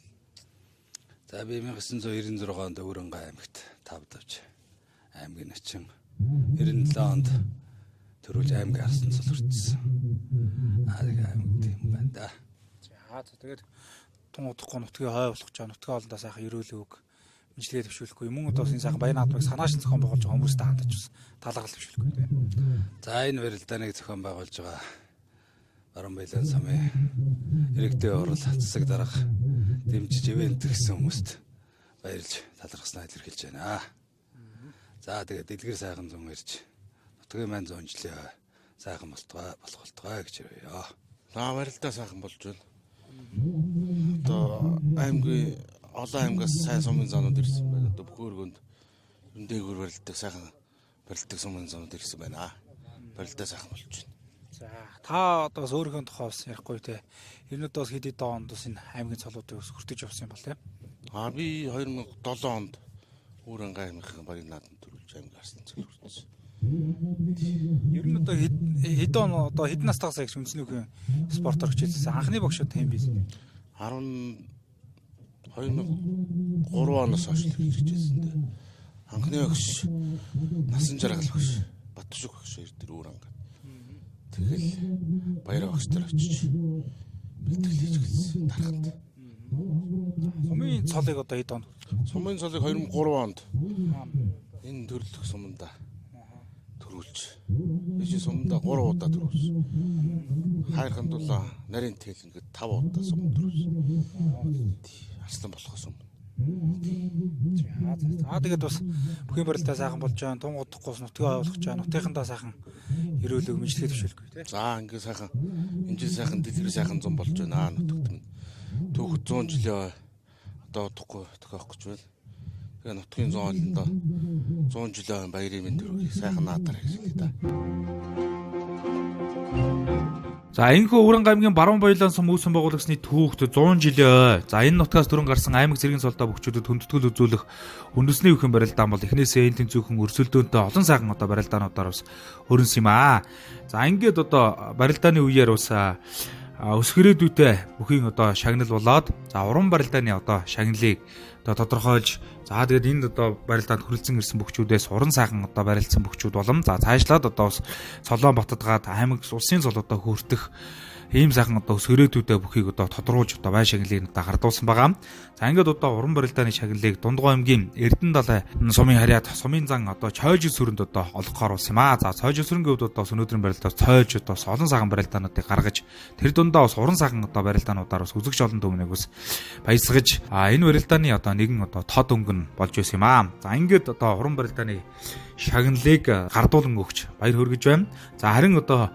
За би 1996 онд Өвөрөнгө аймагт тавдавч аймгийн начин 97 онд төрүүлж аймгийн арслан цол хүртсэн. Аймагт юм байна да. За тэгээд тун удахгүй нутгийн хой болох ч нутгийн олондоо сайхан ерөөлөө үг мэдлэгээ төвшүүлэхгүй юм уу одоо энэ сайхан баян наадмыг санаашин зохион байгуулж байгаа хүмүүст хандаж бас талархал төвшүүлэхгүй тийм. За энэ барилдааныг зохион байгуулж байгаа Баруунбаялан сумын иргэдийн орол засаг дарга дэмжиж ивент гэсэн хүмүүст баярлж талархснаа илэрхийлж байна. За тэгээд дэлгэр сайхан зун ирж нутгийн маань 100 жилийн сайхан болох гэж ярив. За барилдаа сайхан болж байна. Одоо аймгийн олон аймгаас сайн сумын зоонууд ирсэн байна. Одоо бүх өргөнд дээгүүр барилдаг сайхан барилдаг сумын зоонууд ирсэн байна. Барилдаа сайхан болж байна. За та одоо бас өөрийнхөө тухай бас ярихгүй те. Ерөнхийдөө бас хэд хэдэн онд бас энэ аймгийн цолуудыг бас хүртэж явсан юм бол тийм. Би 2007 онд Өвөрөнгө аймгийн баян наадам төрүүлж аймгийн арслан цол хүртсэн. Ер нь одоо хэдэн одоо хэдэн настайгаас их үндэснийхэн спортоор хичээлсэн анхны багшууд хэм биз? 2003 оноос хойш хичээлсэн дээ. Анхны багш насан жаргал багш Батшуг багш ирдэр Өвөрөнгө. Тэгэл баяр багштар очиж бэлтгэл хийчихсэн дарахад. Сумын цолыг одоо хэд онд? Сумын цолыг 2003 онд энэ төрлөх суманда төрүүлж. Би чи суманда 3 удаа төрүүлсэн. Хайрхан дулаан нарийн тэл ингээд 5 удаа сум төрүүлсэн. Арслан болохоос юм. За тэгээд бас бүхэн барилдаа сайхан болж байгаа. Тун удахгүй нутгийн ойлгож байгаа. Нутгийнхандаа сайхан ерөөлөг мэдлэгээ төвшүүлэхгүй тийм. За ингээд сайхан энэ жил сайхан дэлгэр сайхан зам болж байна. Нутагт минь түүх 100 жилийн одоо удахгүй тохиох гэж байна. Тэгээ нутгийн 100 олондоо 100 жилийн баярын мэнд төрөгийг сайхан наадаар хэлээ да. За энэхүү Өвөрөнгө аймгийн Баруунбаялан сум үүсгэн байгуулагчны түүхт 100 жилийн за энэ нутгаас түрэн гарсан аймаг цэргийн цолтой бүгчүүдэд хүндэтгэл үзүүлэх үндэсний бүхэн барилдаан бол эхнээсээ энэ тэнцвүүхэн өрсөлдөөнтэй олон сайхан одоо барилдаануудаар бас хөрөнс юм аа. За ингээд одоо барилдааны үеэр бас өсгөрөөдүйтэй бүхийн одоо шагнал болоод за уран барилдааны одоо шагналыг одоо тодорхойлж за тэгээд энд одоо барилдаанд хүрэлцэн ирсэн бүхчүүдээс уран сайхан одоо барилдсан бүхчүүд болом за цаашлаад одоо бас Солоонбатад гаад аймаг улсын цолоодоо хүртэх ийм сайхан одоо өсгөрөөдүйтэй бүхийг одоо тодруулж одоо бай шагналыг одоо гардуулсан байгаа. За ингээд одоо уран барилдааны шагналыг Дундгой аймгийн Эрдэнэ далай сумын харьяат сумын зан одоо Цойж сүрэнд одоо олгохоор болсон юм аа. За Цойж сүрэнгийн хувьд одоо өнөөдрийн барилдаас Цойж одоо олон сайхан барилдаануудыг гаргаж тэр дундаа бас уран сайхан одоо барилдаануудаар бас үзэгч олон түмнийг бас баясгаж энэ барилдааны одоо нэгэн одоо тод өнгөн болж байсан юм аа. За ингээд одоо уран барилдааны шагналыг гардуулан өгч баяр хүргэж байна. За харин одоо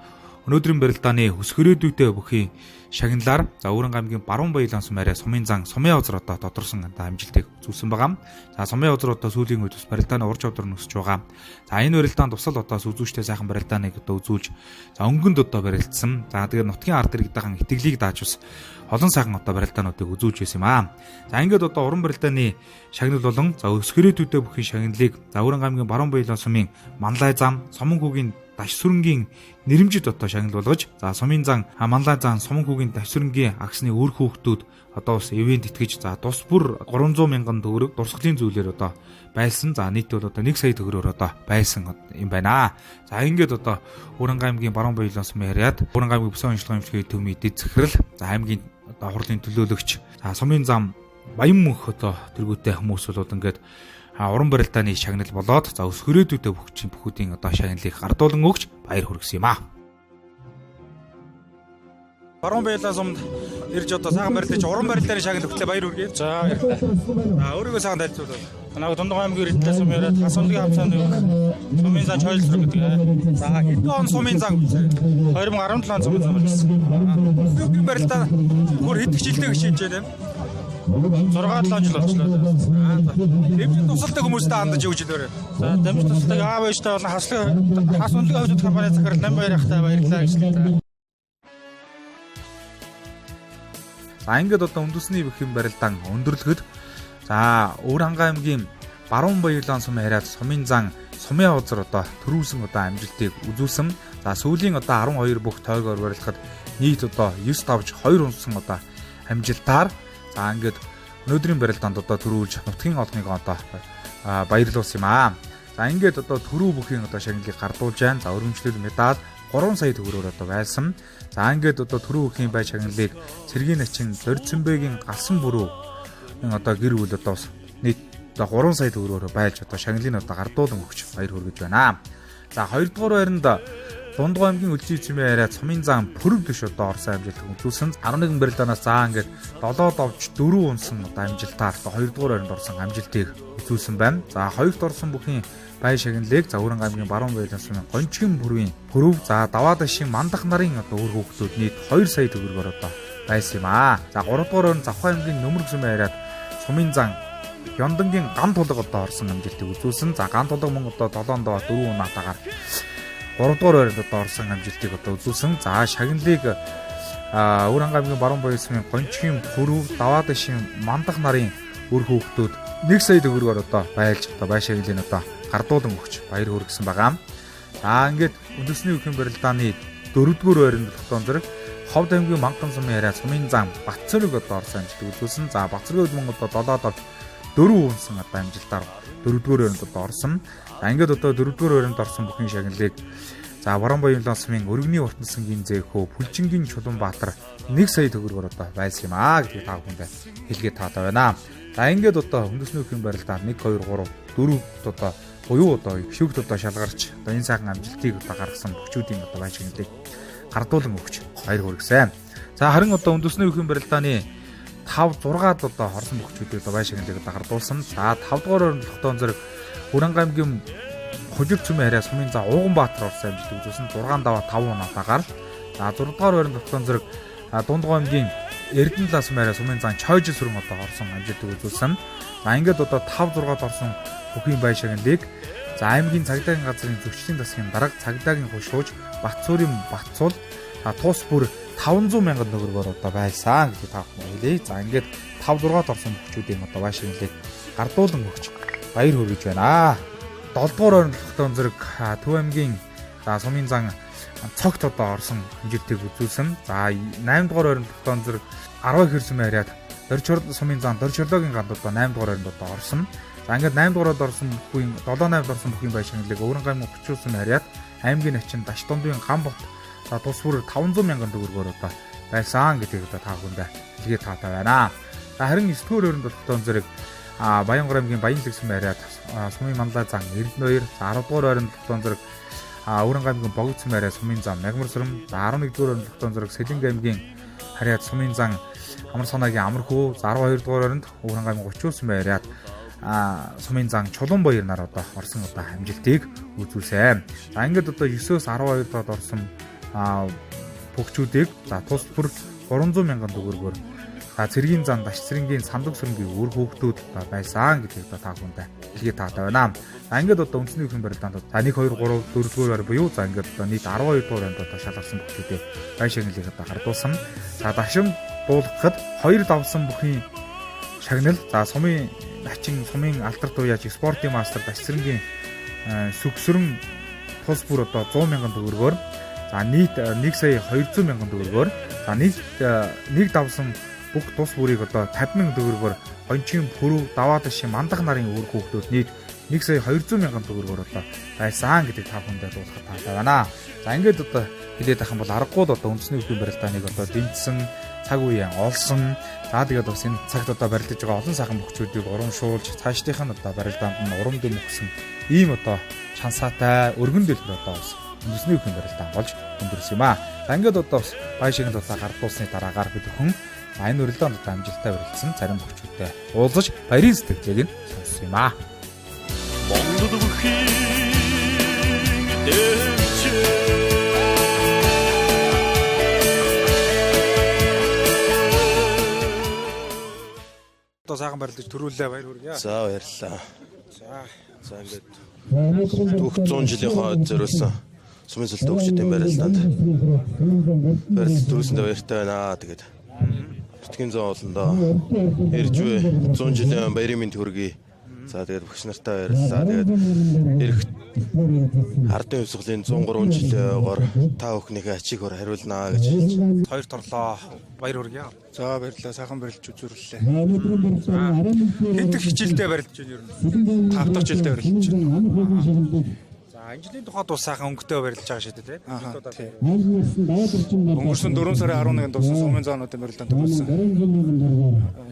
өнөөдрийн барилдааны өсгөрөөдүйтэй бүхийн шагналаар за Өвөрөнгө аймгийн Баруунбаялан сум арай сумын зан сумын озор одоо тодорсон амжилтыг үзүүлсэн байгаа. За сумын озор одоо сүүлийн үед бас барилдааны ур чадвар нөсөж байгаа. За энэ барилдаанд тусал одоо үзүүштэй сайхан барилдааныг одоо үзүүлж за өнгөнд одоо барилдсан. За тэгээд нутгийн ард иргэдийн итгэлийг дааж бас олон сайхан одоо барилдаануудыг үзүүлж байсан юм аа. За ингээд одоо уран барилдааны шагнал болон за өсгөрөөдүйтэй бүхийн шагналыг за Өвөрөнгө аймгийн Баруунбаялан сумын Манлай зам, Сомон хүүгийн Даш сүрэнгийн нэрэмжид одоо шагнал болгож за сумын зан Манлай зан Сомон хүүгийн Даш сүрэнгийн агсны өөр хүүхдүүд одоо бас ивент итгэж за тус бүр 300 мянган төгрөг дурсгалын зүйлээр одоо байлсан. За нийт бол одоо 1 сая төгрөгөөр одоо байлсан юм байна. За ингээд одоо Өвөрөнгө аймгийн Баруунбаялан сумын харьяат Өвөрөнгө аймгийн бүсэн онцлогын эмчилгээний төвийн эдийн захирал за аймгийн одоо хурлын төлөөлөгч за сумын зам Баян мөнх одоо тэргүүтэй хүмүүс бол ингээд уран барилдааны шагнал болоод за өсгөрөөдүйтэй бүхүүдийн одоо шагналыг гардуулан өгч баяр хүргэсэн юм аа. Баруунбаялан сумд ирж одоо сайхан барилдаж уран барилдааны шагнал өгтлээ баяр хүргэе. За өөрийгөө сайхан тайлбарлаа. Намайг Дундгой аймгийн Эрдэнэ сумын яриад хасамлын хамсаанд сумын зан Цойж сүрэн гэдэг. За хэдэн он сумын зан 2017 он сумын зан болсон. Бүхэн барилдаа бүр хэд хичээлтэй хичээж байна. 6-7 жил болчихлоо. Дэмжлэг тусалдаг хүмүүстэй хандаж өгч илэрээ. За дэмжлэг тусалдаг аав ээжтэй болон хас үнэлгээ хөгжүүлэх компани захирал Намбаяр ахтай баярлалаа гэж хэлээ. За ингээд одоо үндэсний бүхэн барилдаан өндөрлөхөд за Өвөр Хангай аймгийн Баруун Баярлаан сумын хараад сумын зан сумын хозор одоо төрүүлсэн одоо амжилтыг үзүүлсэн. За сүүлийн одоо 12 бүх тойгоор барилгахад нийт одоо 9 давж 2 унсан одоо амжилтаар за ингээд өнөөдрийн барилдаанд одоо төрүүлж нутгийн олныг одоо баярлуулсан юм аа. За ингээд одоо төрүү бүхийн одоо шагналыг гардуулж байна. За өргөмжлөл медаль 3 сая төгрөгөөр одоо байсан. За ингээд одоо төрүү бүхийн бай шагналыг Цэргийн начин Дорцонбэгийн галсан бүрүү одоо гэр бүл одоо нийт одоо 3 сая төгрөгөөр байлж одоо шагналыг одоо гардуулан өгч баяр хүргэж байна. За 2 дугаар байранд Дундгой аймгийн Үлжий цэмээ хараад сумын зан пүрэг дэш одоо орсон амжилт үзүүлсэн. 11 барилдаанаас за ингээд 7 давж 4 унсан одоо амжилтаар 2 дугаар байранд орсон амжилтыг үзүүлсэн байна. За 2-т орсон бүхэн бай шагналыг за Өвөр Хангай аймгийн Баруун Баярлаан сумын Гончгийн бүрийн пүрэг за даваа дашийн мандах нарын одоо үр хүүхдүүд нийт 2 сая төгрөгөөр одоо байсан юм аа. За 3 дугаар байранд Завхай аймгийн Нөмрөг цэмээ хараад сумын зан Ёндангийн ган тулга одоо орсон амжилтыг үзүүлсэн. За ган тулга мөн одоо 7 даваа 4 унаатаагаар 3 дугаар байранд одоо орсон амжилтыг одоо үзүүлсэн. За шагналыг Өвөр Хангай аймгийн Баруун Баярлаан сумын Гончгийн пүрэг даваа дашийн мандах нарын үр хүүхдүүд 1 сая төгрөгөөр одоо байлж одоо бай шагналыг одоо гардуулан өгч баяр хүргэсэн байгаа. За ингээд үндэсний бүхэн барилдааны 4-р байранд тогтоон зэрэг Ховд аймгийн Манган сумын хараа сумын зан Батцэрэг одоо орсон амжилтыг үзүүлсэн. За Батцэрэг мөн одоо 7 давж 4 унсан одоо амжилтаар 4-р байранд одоо орсон. За ингээд одоо 4-р байранд орсон бүхэн шагналыг за Баруун Баярлаан сумын Өргөний Уртнасангийн зэхөө Бүлжингийн Чулуунбаатар 1 сая төгрөгөөр одоо байсан юм аа гэдгийг та бүхэнд хэлгээд таатай байна. За ингээд одоо үндэсний бүхэн барилдаанд 1 2 3 4 одоо буюу одоо шүгт одоо шалгарч одоо энэ сайхан амжилтыг одоо гаргасан бүхчүүдийн одоо бай шагналыг гардуулан өгч баяр хүргэсэн. За харин одоо үндэсний бүхэн барилдааны 5 6-ад одоо хорсон бүхчүүдийг одоо бай шагналыг одоо гардуулсан. За 5 дугаар байранд тогтоон зэрэг Өвөр Хангай аймгийн Хужиг цэмээ хараа сумын зан Ууганбаатар орсон амжилтыг үзүүлсэн. 6 даваа 5 унаатаагаар. За 6 дугаар байранд тогтоон зэрэг Дундгой аймгийн Эрдэнэлээ сумын хараа сумын зан Чойжил сүрэн одоо орсон амжилтыг үзүүлсэн. За ингээд одоо 5 6-ад орсон бүхийн бай шагналыг за аймгийн цагдаагийн газрын зөвчлийн засгийн дарга цагдаагийн хушууж Батцуурын Батцуул тус бүр 500 мянган төгрөгөөр одоо байсан гэдэг та бүхэн хэлье. За ингээд 5 6-ад орсон бүхчүүдийн одоо бай шагналыг гардуулан өгч баяр хүргэж байна. 7 дугаар байранд тогтоон зэрэг Төв аймгийн за сумын зан цогт одоо орсон амжилтыг үзүүлсэн. За 8 дугаар байранд тогтоон зэрэг 10 ихэр сумын хараад Дорчор сумын зан Дорчорлогийн ганд одоо 8 дугаар байранд одоо орсон. За ингээд 8 дугаараар орсон бүхэн 7-8-д орсон бүхийн бай шагналыг Өвөр Хангай аймгийн Хүчил сумын хараад аймгийн начин Даш дундын Гамбот за тус бүр 500 мянган төгрөгөөр одоо байсан гэдгийг одоо та бүхэнд хэлгээд таатай байна. За харин 9 дугаар байранд тогтоон зэрэг Баянгар аймгийн Баянлаг сумын хараад сумын манлай зан Эрдэнэбаяр за 10 дугаар байранд тогтоон зэрэг Өвөр Хангай аймгийн Богд сумын хараад сумын зан Мягмар сүрэн за 11 дугаар байранд тогтоон зэрэг Сэлэнг аймгийн хараад сумын зан Амар санаагийн Амархүү за 12 дугаар байранд Өвөр Хангай аймгийн Гучуул сумын хараад сумын зан Чулуунбаяр нар одоо орсон одоо амжилтыг үзүүлсэн. За ингээд одоо 9-өөс 12 доод орсон бүгчүүдийг за тус бүр 300 мянган төгрөгөөр цэргийн зан Даш цэргийн Сандуг сүрэнгийн үр хүүхдүүд байсан гэдгийг та бүхэнд хэлгээд таатай байна. За ингээд одоо үндэсний бүхэн барилдаанд за 1 2 3 4 дугаар буюу за ингээд одоо нийт 12 дугаар одоо шалгарсан бүгдүүдээ бай шагналыг одоо гардуулсан. За дашин дуулгахад 2 давсан бүхийн шагнал за сумын начин сумын алдар туяач спортын мастер Даш цэргийн сүгсрэн тус бүр одоо 100 мянган төгрөгөөр за нийт 1 сая 200 мянган төгрөгөөр за нэг давсан бүх тус бүрийг одоо 50 мянган төгрөгөөр Гончгийн пүрэг даваа дашийн мандах нарын үр хүүхдүүд нийт 1 сая 200 мянган төгрөгөөр одоо байсан гэдгийг та бүхэнд дуулахад таатай байна. За ингээд одоо хэлээд ах юм бол аргагүй л одоо үндэсний бүхэн барилдааныг одоо дэмжсэн цаг үеийн олсон за тэгээд бас энэ цагт одоо барилдаж байгаа олон сайхан бүхчүүдийг урамшуулж цаашдынх нь одоо барилдаанд нь урам дэм өгсөн ийм одоо шансаатай өргөн дэлбэр одоо бас үндэсний бүхэн барилдаан болж өндөрсөн юм аа. За ингээд одоо бай шагнал одоо гардуулсны дараагаар бид хүн энэ урилдаанд одоо амжилттай барилдсан зарим бүхчүүдтэй уулзаж баярын сэтгэлийг нь сонссон юм аа. Монгол бүхэн сайхан барилдаж төрүүлээ баяр хүргэе. За баярлалаа. За ингээд түүх 100 жилийнхаа зориулсан сумын цолтой хөгжүүдийн барилдаанд барилд төрүүлсэндээ баяртай байна. Тэгээд Битгий зам болондоо ирж буй 100 жилийн баярын мэнд хүргэе. За тэгээд багш нартай баярлалаа. Тэгээд ирэх ардын хувьсгалын 103 жилээр та бүхнийхээ ачиг хор хариулнаа гэж хэлж. Хоёр торлоо баяр хүргэе. За баярлалаа. Сайхан барилж үзүүллээ. Хэнтэг хичээлдээ барилдаж байна ер нь. 5 дахь жилдээ барилж байна. За энэ жилийн тухайд бас сайхан өнгөтэй барилдаж байгаа шүү дээ тийм. Өнгөрсөн 4 сарын 11-нд дууссан сумын заануудын барилдаанд төрүүлсэн.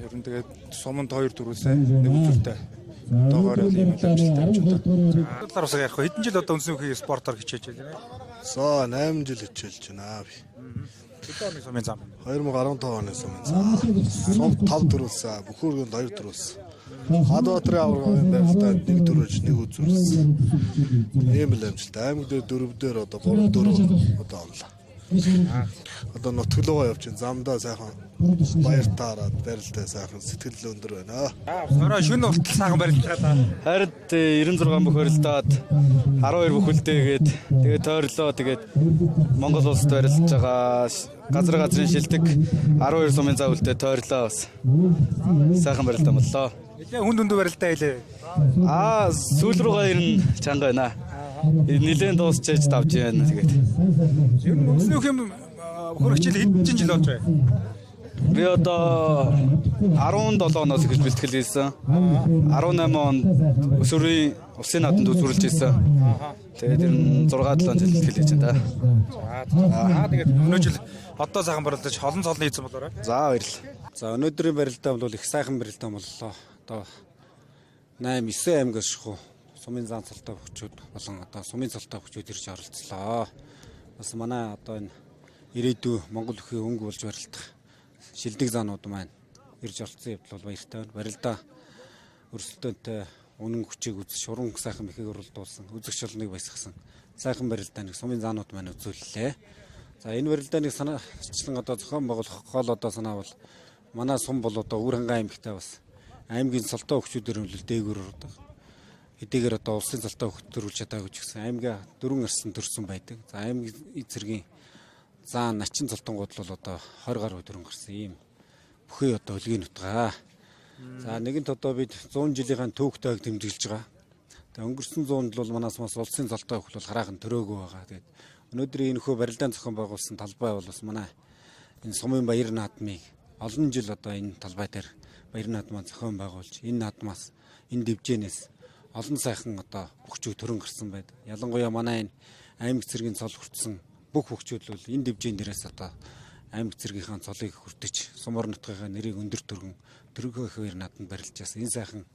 Ер нь тэгээд суманд 2 төрүүлсэн. Нэг үзүүлтэй. Доогоор ийм ажилттай гэж бодлоо. Талаар усаа ярих. Хэдэн жил одоо үндэсний хөгжлийн спортоор хичээж байна вэ? За 8 жил хичээлж байна би. Хэдэн оны сумын зам? 2015 оны сумын зам. Сум 5 төрүүлсэн. Бүхүүргэнд 2 төрүүлсэн. Хадбаатарын аваргын барилдаанд 1 төрүүлж 1 үзүүлсэн. Ийм л амжилттай. Аймаг дээр 4 дээр одоо 3 одоо онлоо. Одоо нутглуугаа явж ин замдаа сайхан баяр таарад барилдаа сайхан сэтгэл өндөр байна. Орой шөнө хүртэл сайхан барилдаж байгаа. Харин 96 бүх барилдаад 12 бүхэлдээгээд тэгээд тойрлоо тэгээд Монгол улсад барилдаж байгаа газрын шилдэг 12 сумын зав үлдээ тойрлоо бас. Сайхан барилдаа боллоо. Нилээ хүнд өндөр барилдаа хэлээ. Сүүл рүүгээ ирнэ чанга байна. Нилээн дуусчээж давж байна тэгээд. Ер нь үндэсний хөгжлийн хөрөгчл хэдэн жил болж байна? Би одоо 17 оноос эхэлж бэлтгэл хийсэн. 18 онд өсвөрийн усын наадамд үзүүлж хийсэн. Тэгээд ер нь 6-7 жил бэлтгэл хийж байна. Тэгээд өнөө жил одоо сайхан барилдаж олон цолны хийсэн болоорой. За баярлалаа. За өнөөдрийн барилдаа бол их сайхан барилдаа боллоо. Одоо 8 9 аймгаас шахуу сумын зан цалтай хөгжүүд болон одоо сумын цалтай хөгжүүд ирж оролцлоо. Бас манай одоо энэ ирээдүй Монгол өхөө өнгө болж барилдах шилдэг заанууд маань ирж оролцсон явдал бол баяртай байна. Барилдаа өрсөлдөөнтэй үнэн хүчийг үзэж уран сайхан мэхийг өрөлдүүлсэн, үзэгч олныг баясгасан сайхан барилдааны сумын заанууд маань үзүүллээ. За энэ барилдааны санаачлан одоо зохион байгуулах гол одоо санаа бол манай сум бол одоо Өвөр хангай аймагтай бас аймгийн цолтой хөгжүүдээр хөлөл дээгүүр ордог. Хэдийгээр одоо улсын цолтой хөгжүүлж чадаагүй ч гэсэн аймгаа 4 арсан төрсөн байдаг. За аймгийн эзэргийн заан начин цолтонгууд бол одоо 20 гаруй төрөн гарсан ийм бүхий одоо өлгийн утгаа. За нэгэнт одоо бид 100 жилийн түүхтэйг тэмдэглэж байгаа. Тэгээ өнгөрсөн 100-д бол манаас бас улсын цолтой хөл бол хараахан төрөөгөө байгаа. Тэгээд өнөөдрийн энэ хөө барилдаан зохион байгуулсан талбай бол бас манай энэ сумын баяр наадмыг олон жил одоо энэ талбай дээр баяр наадмаа зохион байгуулж энэ наадмаас энэ дэвжээнээс олон сайхан одоо хөгжүүд төрөн гарсан байдаг. Ялангуяа манай энэ аймаг цэргийн цол хүртсэн бүх хөгжүүд бол энэ дэвжээн дээрээс одоо аймаг цэргийнхаа цолыг хүртэж сумор нутгийнхаа нэрийг өндөр төргөн төргөөх баяр наадманд барилжсэн. Энэ сайхан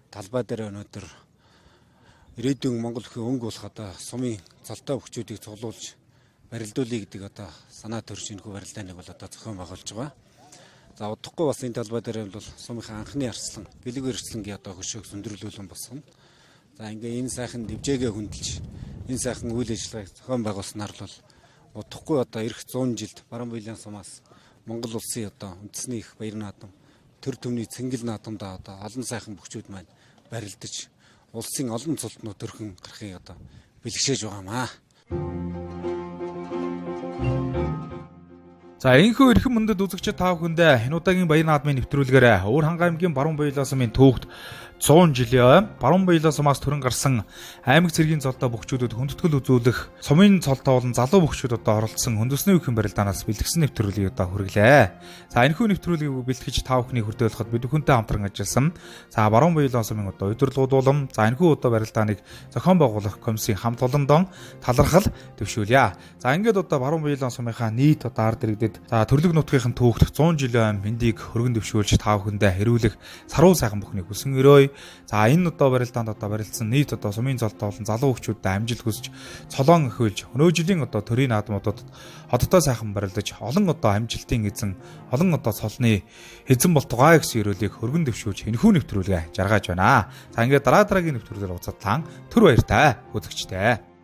талбай дээр өнөөдөр ирээдүйн Монгол өхөө өнгө болох одоо сумын цолтой хөгжүүдийг цуглуулж барилдуулъя гэдэг одоо санаа төрж энэ хөө барилдааныг бол одоо зохион байгуулж байгаа. За удахгүй бас энэ талбай дээр бол сумынхаа анхны арслан гэлэг өрслөнгийн одоо хөшөөг зөндөрлүүлэн босгоно. За ингээ энэ сайхан дэвжээгээ хөндлөж энэ сайхан үйл ажиллагааг зохион байгуулснаар бол удахгүй одоо эх 100 жилд Баруун Баялаан сумаас Монгол улсын одоо үндэсний их баяр наадам төр төмний цэнгэл наадамдаа одоо олон сайхан хөгжүүд маань барилдаж улсын олон цолтнууд төрхөн гарахыг одоо бэлгшээж байгаамаа. За энэхүү эрхэм мөндөд үзэгчид та бүхэндээ энэ удаагийн баяр наадмын нэвтрүүлгээр Өвөр хангай аймгийн Баруун Баялаан сумын түүхт 100 жилийн Баруун Баялаан сумаас төрөн гарсан аймаг цэргийн цолтой бөхчүүдэд хүндэтгэл үзүүлэх сумын цолтой болон залуу бөхчүүд одоо оролцсон үндэсний өхөн барилдаанаас бэлтгэсэн нэвтрүүлгийг одоо хүргэлээ. За энэхүү нэвтрүүлгийг бэлтгэж та бүхний хүрдээ болоход бид бүхэнтэй хамтран ажилласан. За Баруун Баялаан сумын одоо удирдлагууд улам за энэхүү одоо барилдааныг зохион байгуулах комиссийн хамт олондон талархал төвшүүлье. За ингээд одоо Баруун Баялаан сумынхаа нийт одоо ард иргэдэд за төрлөг нутгийнхын түүхт 100 жилийн мэндийг хөргөн дэвшүүлж та бүхэндээ хэрүүлэх саруу сайхан бүхнийг хүсэн өрөөе. За энэ одоо барилдаанд одоо барилдсан нийт одоо сумын цолтой болон залуу хөгчүүдэд амжилт хүсэж цолоон өхөөлж өнөө жилийн одоо төрийн наадмуудад хоттой сайхан барилдаж олон одоо амжилтын эзэн олон одоо цолны эзэн болтугай гэсэн өрөөлийг хөргөн дэвшүүлж энэхүү нэвтрүүлгээ жаргаж байна. За ингээд дараагийн нэвтрүүлгээр уулзтлаа. Түр баяртай үзэгчтэй.